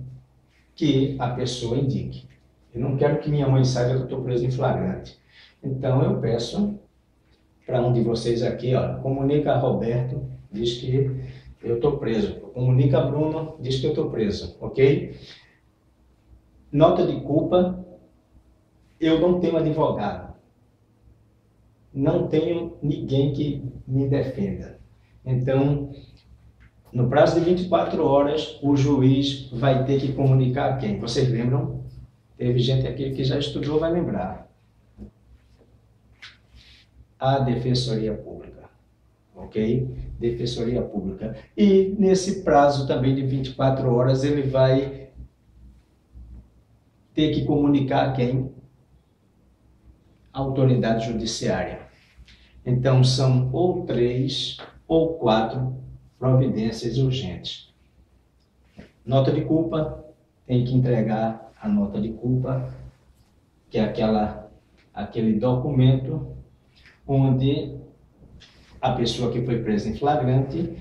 Speaker 1: que a pessoa indique. Eu não quero que minha mãe saiba que eu estou preso em flagrante. Então eu peço para um de vocês aqui, ó, comunica a Roberto, diz que eu estou preso. Comunica a Bruno, diz que eu estou preso, ok? Nota de culpa, eu não tenho advogado. Não tenho ninguém que me defenda. Então, no prazo de 24 horas, o juiz vai ter que comunicar a quem? Vocês lembram? Teve gente aqui que já estudou, vai lembrar. A Defensoria Pública, ok? Defensoria Pública. E nesse prazo também de 24 horas, ele vai ter que comunicar a quem? A autoridade judiciária. Então, são ou 3 ou 4 providências urgentes. Nota de culpa, tem que entregar a nota de culpa, que é aquele documento onde a pessoa que foi presa em flagrante,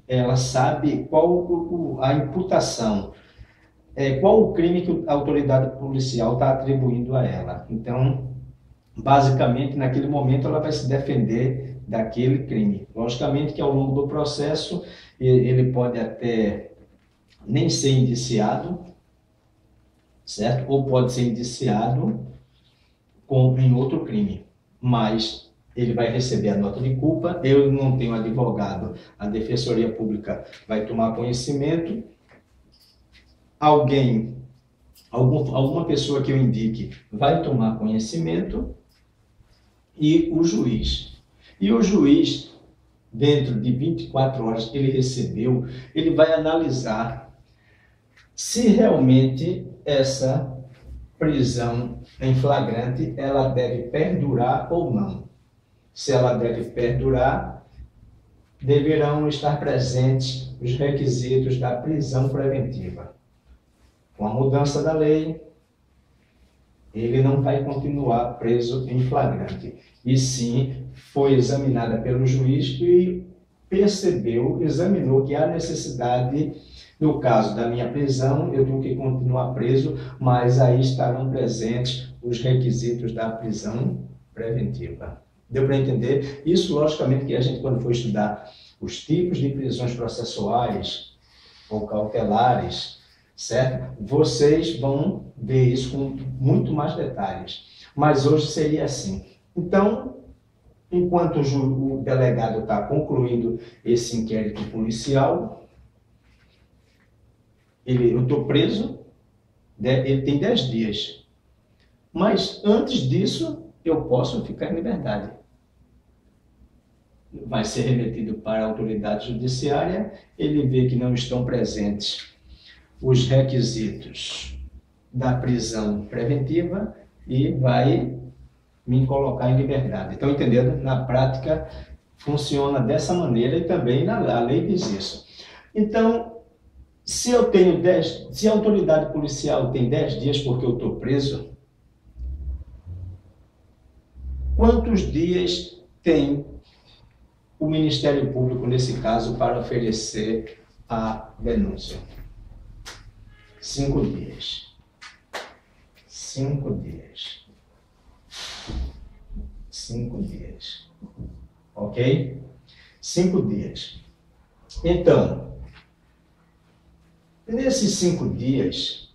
Speaker 1: ela sabe qual a imputação, qual o crime que a autoridade policial está atribuindo a ela. Então, basicamente, naquele momento, ela vai se defender daquele crime. Logicamente que ao longo do processo, ele pode até nem ser indiciado, certo? Ou pode ser indiciado em outro crime, mas ele vai receber a nota de culpa. Eu não tenho advogado, a Defensoria Pública vai tomar conhecimento, alguma pessoa que eu indique vai tomar conhecimento, e o juiz. E o juiz, dentro de 24 horas que ele recebeu, ele vai analisar se realmente essa prisão em flagrante ela deve perdurar ou não. Se ela deve perdurar, deverão estar presentes os requisitos da prisão preventiva. Com a mudança da lei, ele não vai continuar preso em flagrante. E sim, foi examinada pelo juiz e examinou que há necessidade, no caso da minha prisão, eu tenho que continuar preso, mas aí estarão presentes os requisitos da prisão preventiva. Deu para entender? Isso, logicamente, que a gente, quando for estudar os tipos de prisões processuais ou cautelares, certo? Vocês vão ver isso com muito mais detalhes. Mas hoje seria assim. Então, enquanto o delegado está concluindo esse inquérito policial, eu estou preso, ele tem 10 dias. Mas antes disso, eu posso ficar em liberdade. Vai ser remetido para a autoridade judiciária, ele vê que não estão presentes os requisitos da prisão preventiva e vai me colocar em liberdade. Estão entendendo? Na prática, funciona dessa maneira e também a lei diz isso. Então, se a autoridade policial tem 10 dias porque eu estou preso, quantos dias tem o Ministério Público, nesse caso, para oferecer a denúncia? 5 dias. 5 dias. 5 dias. Ok? 5 dias. Então, nesses 5 dias,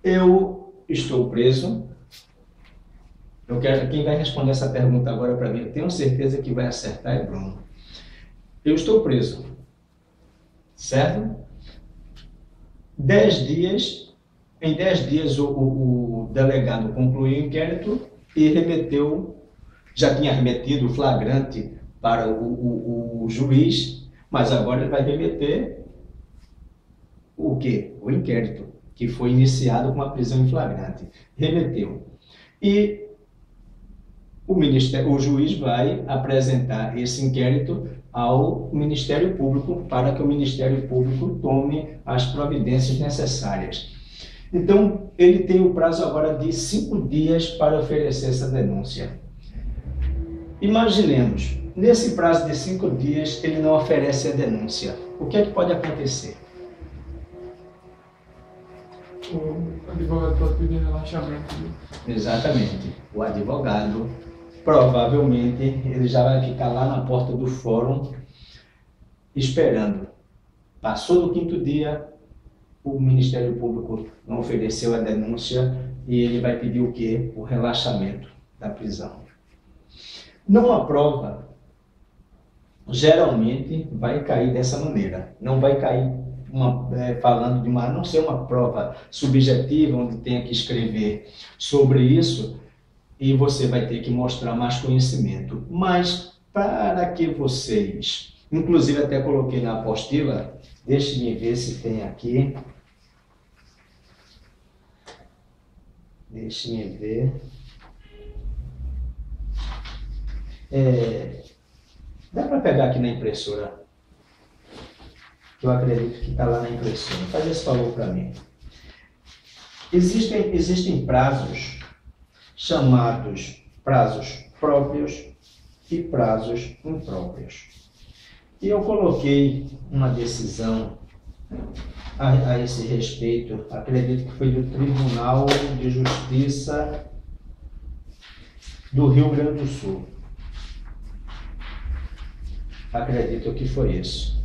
Speaker 1: eu estou preso. Quem vai responder essa pergunta agora para mim, eu tenho certeza que vai acertar, é Bruno. Eu estou preso. Certo? 10 dias, em 10 dias o delegado concluiu o inquérito e já tinha remetido o flagrante para o juiz, mas agora ele vai remeter o quê? O inquérito, que foi iniciado com a prisão em flagrante. Remeteu. E o juiz vai apresentar esse inquérito ao Ministério Público para que o Ministério Público tome as providências necessárias. Então, ele tem o prazo agora de 5 dias para oferecer essa denúncia. Imaginemos, nesse prazo de 5 dias, ele não oferece a denúncia. O que é que pode acontecer?
Speaker 2: O advogado pode pedir relaxamento.
Speaker 1: Exatamente. O advogado, provavelmente, ele já vai ficar lá na porta do fórum esperando. Passou do 5º dia, o Ministério Público não ofereceu a denúncia e ele vai pedir o quê? O relaxamento da prisão. Não há prova, geralmente vai cair dessa maneira. Não vai cair falando de a não ser uma prova subjetiva, onde tenha que escrever sobre isso, e você vai ter que mostrar mais conhecimento. Mas para que vocês, inclusive até coloquei na apostila, deixe-me ver se tem aqui. Deixe-me ver. Dá para pegar aqui na impressora? Eu acredito que está lá na impressora. Faz esse favor para mim. Existem prazos chamados prazos próprios e prazos impróprios. E eu coloquei uma decisão a esse respeito, acredito que foi do Tribunal de Justiça do Rio Grande do Sul. Acredito que foi isso.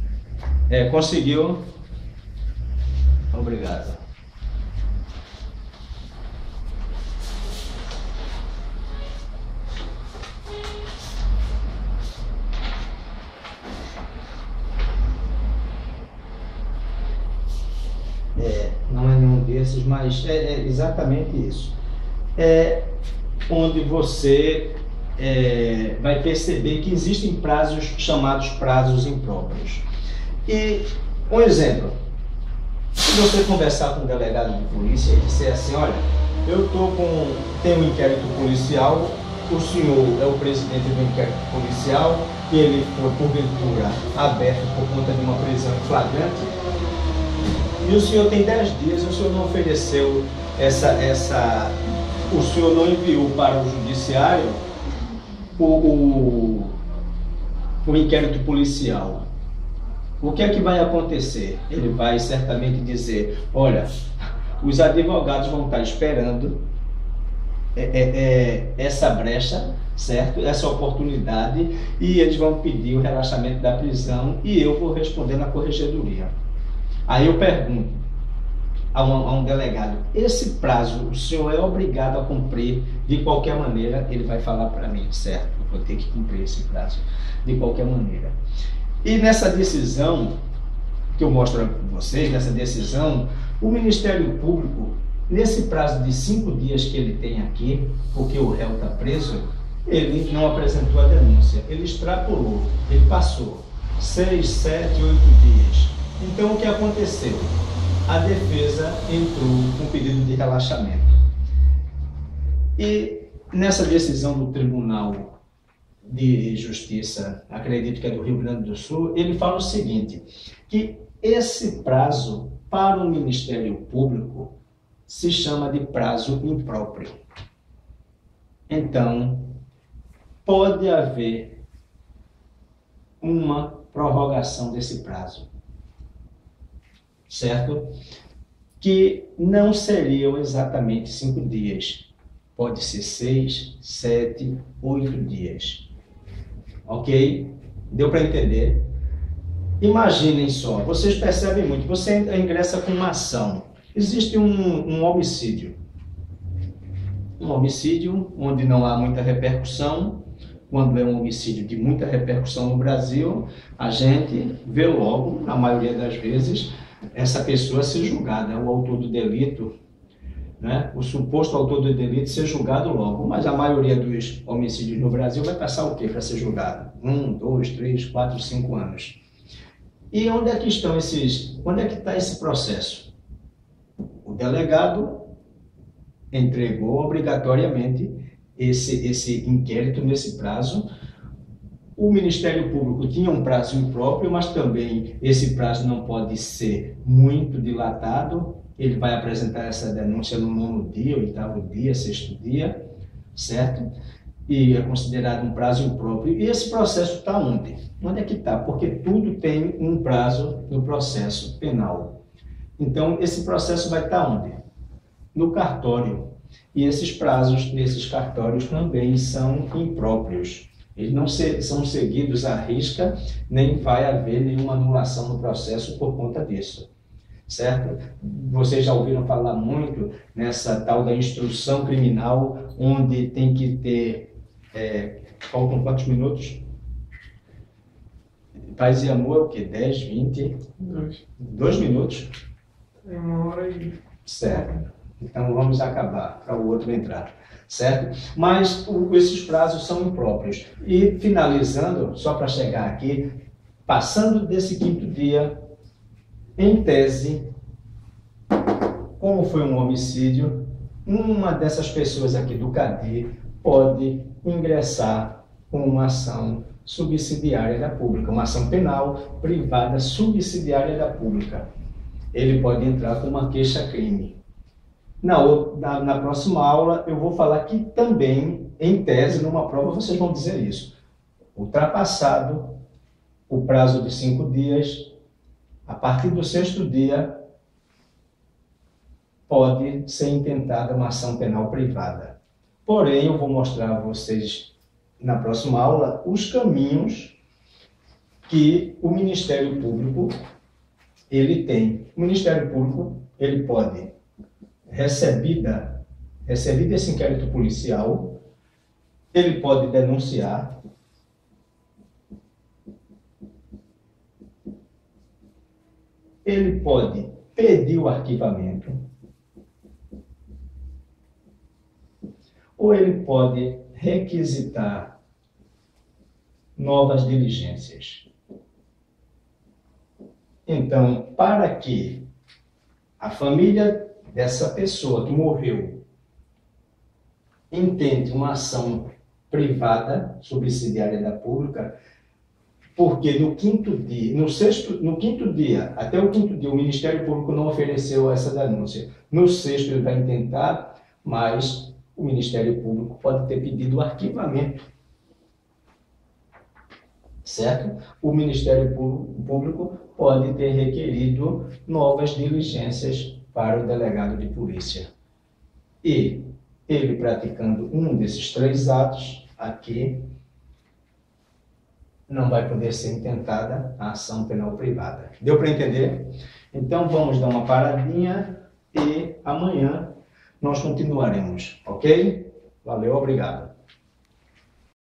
Speaker 1: Conseguiu? Obrigado. Não é nenhum desses, mas é exatamente isso. Onde você vai perceber que existem prazos chamados prazos impróprios. E um exemplo, se você conversar com um delegado de polícia e disser assim, olha, tenho um inquérito policial, o senhor é o presidente do inquérito policial e ele foi, porventura, aberto por conta de uma prisão em flagrante, e o senhor tem 10 dias, o senhor não ofereceu o senhor não enviou para o judiciário o inquérito policial. O que é que vai acontecer? Ele vai certamente dizer, olha, os advogados vão estar esperando essa brecha, certo? Essa oportunidade, e eles vão pedir o relaxamento da prisão e eu vou responder na corregedoria. Aí eu pergunto a um delegado, esse prazo o senhor é obrigado a cumprir de qualquer maneira? Ele vai falar para mim, certo, eu vou ter que cumprir esse prazo de qualquer maneira. E nessa decisão que eu mostro para vocês, nessa decisão, o Ministério Público, nesse prazo de 5 dias que ele tem aqui, porque o réu está preso, ele não apresentou a denúncia, ele extrapolou, ele passou 6, 7, 8 dias. Então o que aconteceu? A defesa entrou com pedido de relaxamento. E nessa decisão do Tribunal de Justiça, acredito que é do Rio Grande do Sul, ele fala o seguinte, que esse prazo para o Ministério Público se chama de prazo impróprio. Então, pode haver uma prorrogação desse prazo, certo? Que não seriam exatamente 5 dias, pode ser 6, 7, 8 dias. Ok? Deu para entender? Imaginem só, vocês percebem muito, você ingressa com uma ação. Existe um homicídio. Um homicídio onde não há muita repercussão. Quando é um homicídio de muita repercussão no Brasil, a gente vê logo, na maioria das vezes, essa pessoa ser julgada, o autor do delito, né? O suposto autor do delito ser julgado logo, mas a maioria dos homicídios no Brasil vai passar o quê para ser julgado? 1, 2, 3, 4, 5 anos. E onde é que está esse processo? O delegado entregou obrigatoriamente esse inquérito nesse prazo. O Ministério Público tinha um prazo impróprio, mas também esse prazo não pode ser muito dilatado. Ele vai apresentar essa denúncia no 9º dia, 8º dia, 6º dia, certo? E é considerado um prazo impróprio. E esse processo está onde? Onde é que está? Porque tudo tem um prazo no processo penal. Então, esse processo vai estar onde? no cartório. E esses prazos desses cartórios também são impróprios. Eles não são seguidos à risca, nem vai haver nenhuma anulação no processo por conta disso. Certo? Vocês já ouviram falar muito nessa tal da instrução criminal, onde tem que ter... faltam quantos minutos? Paz e amor é o quê? 10, 20? 2 minutos?
Speaker 2: É 1h.
Speaker 1: Certo. Então vamos acabar para o outro entrar. Certo? Mas esses prazos são impróprios. E finalizando, só para chegar aqui, passando desse 5º dia, em tese, como foi um homicídio, uma dessas pessoas aqui do CADI pode ingressar com uma ação subsidiária da pública, uma ação penal privada subsidiária da pública. Ele pode entrar com uma queixa-crime. Na próxima aula eu vou falar que também, em tese, numa prova, vocês vão dizer isso. Ultrapassado o prazo de 5 dias, a partir do 6º dia, pode ser intentada uma ação penal privada. Porém, eu vou mostrar a vocês, na próxima aula, os caminhos que o Ministério Público ele tem. O Ministério Público ele pode, recebido esse inquérito policial, ele pode denunciar, ele pode pedir o arquivamento, ou ele pode requisitar novas diligências. Então, para que a família dessa pessoa que morreu intente uma ação privada, subsidiária da pública, porque no 5º dia, no 5º dia, até o 5º dia, o Ministério Público não ofereceu essa denúncia. No 6º ele vai tentar, mas o Ministério Público pode ter pedido o arquivamento. Certo? O Ministério Público pode ter requerido novas diligências para o delegado de polícia. E ele praticando um desses 3 atos aqui, não vai poder ser intentada a ação penal privada. Deu para entender? Então vamos dar uma paradinha e amanhã nós continuaremos, ok? Valeu, obrigado.